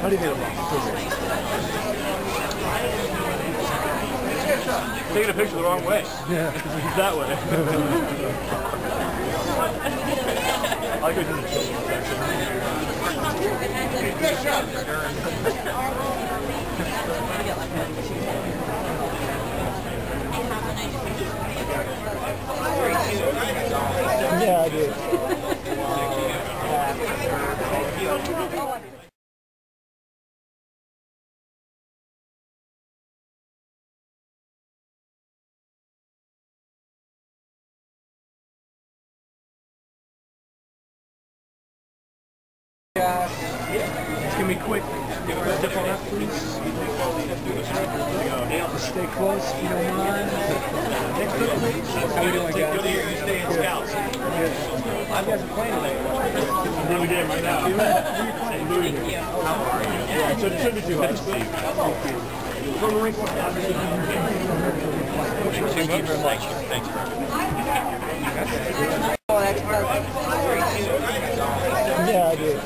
How do you feel about it? Taking a picture the wrong way. Yeah. That way. I could do this. Yeah, I did. It's gonna be quick. Step on that, please. Stay close if you don't mind. Next up, please. How you doing, guys? Good to hear you stay in Scouts. You guys are playing today. I'm doing the game right now. I'm doing it. How are you? Yeah, it shouldn't be too hard. From the rink. Thank you very much. Thanks, yeah, I did.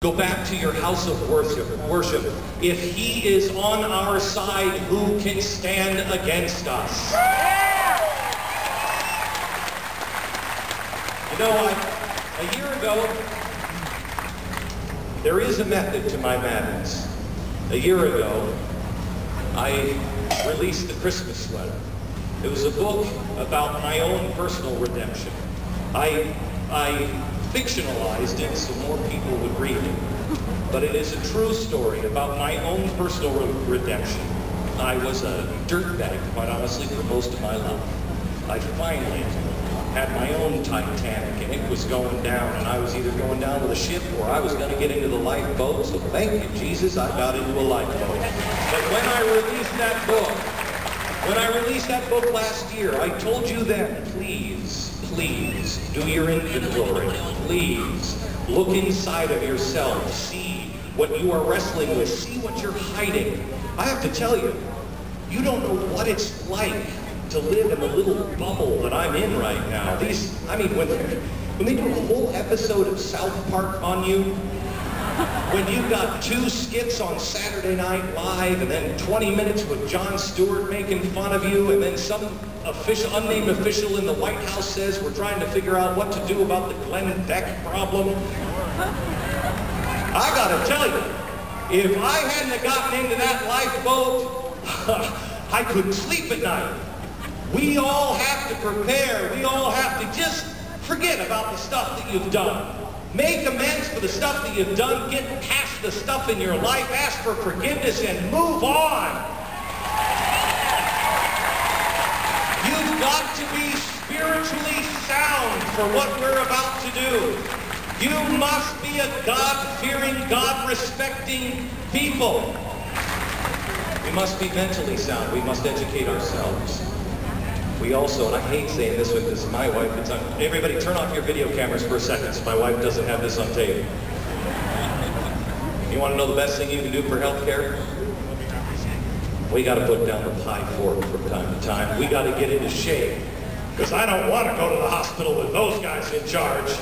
Go back to your house of worship. If he is on our side, who can stand against us? You know, a year ago, there is a method to my madness. A year ago, I released the Christmas sweater. It was a book about my own personal redemption. I fictionalized it so more people would read it. But it is a true story about my own personal redemption. I was a dirtbag, quite honestly, for most of my life. I finally had my own Titanic, and it was going down, and I was either going down with a ship or I was going to get into the lifeboat. So thank you, Jesus, I got into a lifeboat. But when I released that book last year, I told you then, please do your inventory. Please look inside of yourself. See what you are wrestling with. See what you're hiding. I have to tell you, you don't know what it's like to live in the little bubble that I'm in right now. When they do a whole episode of South Park on you, when you've got 2 skits on Saturday Night Live, and then 20 minutes with Jon Stewart making fun of you, and then some unnamed official in the White House says we're trying to figure out what to do about the Glenn Beck problem. I gotta tell you, if I hadn't gotten into that lifeboat, I couldn't sleep at night. We all have to prepare. We all have to just forget about the stuff that you've done. Make amends for the stuff that you've done. Get past the stuff in your life. Ask for forgiveness and move on. You've got to be spiritually sound for what we're about to do. You must be a God-fearing, God-respecting people. We must be mentally sound. We must educate ourselves. We also, and I hate saying this with this, my wife, it's on, everybody turn off your video cameras for a second so my wife doesn't have this on tape. You want to know the best thing you can do for health care? We got to put down the pie fork from time to time. We got to get into shape, because I don't want to go to the hospital with those guys in charge.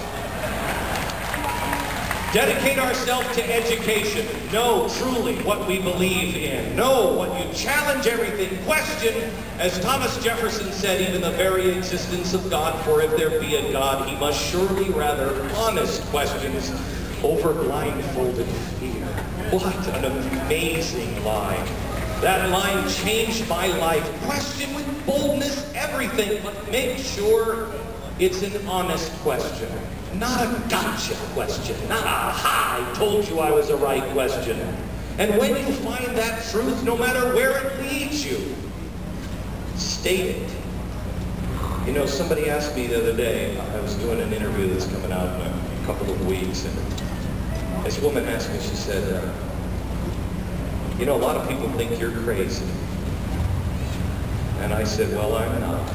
Dedicate ourselves to education. Know truly what we believe in. Know what you challenge everything. Question, as Thomas Jefferson said, even the very existence of God, for if there be a God, he must surely rather honest questions over blindfolded fear. What an amazing line. That line changed my life. Question with boldness everything, but make sure it's an honest question. Not a gotcha question, not a ha, I told you I was a right question. And when you find that truth, no matter where it leads you, state it. You know, somebody asked me the other day, I was doing an interview that's coming out in a couple of weeks, and this woman asked me, she said, you know, a lot of people think you're crazy. And I said, well, I'm not.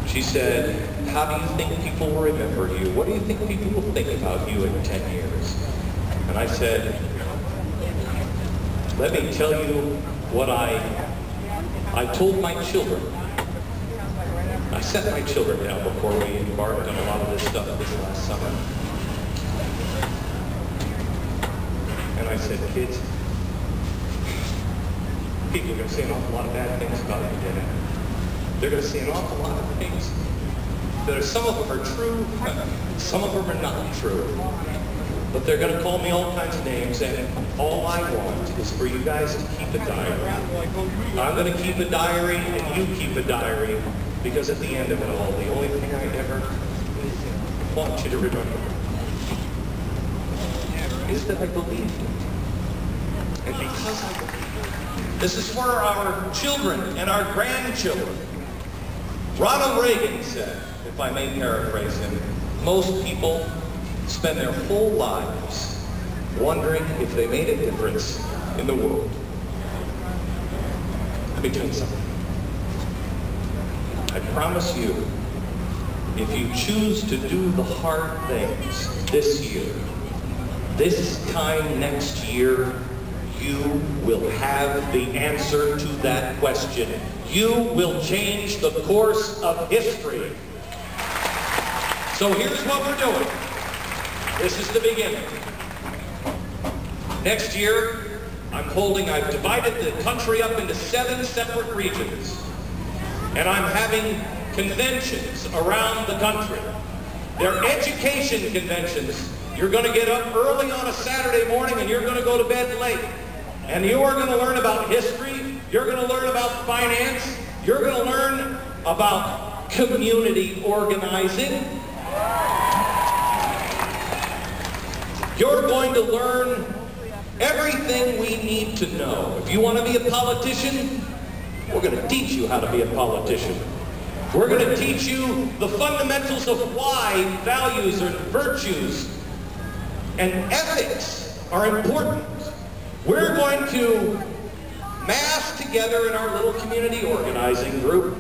She said, how do you think people will remember you? What do you think people will think about you in 10 years? And I said, let me tell you what I told my children. I set my children down before we embarked on a lot of this stuff this last summer. And I said, kids, people are going to say an awful lot of bad things about you today. They're going to say an awful lot of things. Some of them are true, some of them are not true. But they're going to call me all kinds of names, and all I want is for you guys to keep a diary. I'm going to keep a diary, and you keep a diary, because at the end of it all, the only thing I ever want you to remember is that I believe you. And because I believe you, this is for our children and our grandchildren. Ronald Reagan said, if I may paraphrase him, most people spend their whole lives wondering if they made a difference in the world. Let me tell you something. I promise you, if you choose to do the hard things this year, this time next year, you will have the answer to that question. You will change the course of history. So here's what we're doing. This is the beginning. Next year, I've divided the country up into 7 separate regions. And I'm having conventions around the country. They're education conventions. You're going to get up early on a Saturday morning and you're going to go to bed late. And you are going to learn about history. You're going to learn about finance. You're going to learn about community organizing. You're going to learn everything we need to know. If you want to be a politician, we're going to teach you how to be a politician. We're going to teach you the fundamentals of why values and virtues and ethics are important. We're going to mass together in our little community organizing group,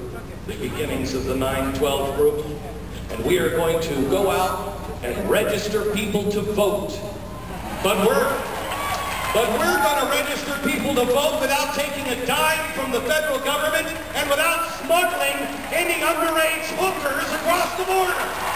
the beginnings of the 9/12 group, and we are going to go out and register people to vote. But we're going to register people to vote without taking a dime from the federal government and without smuggling any underage hookers across the border.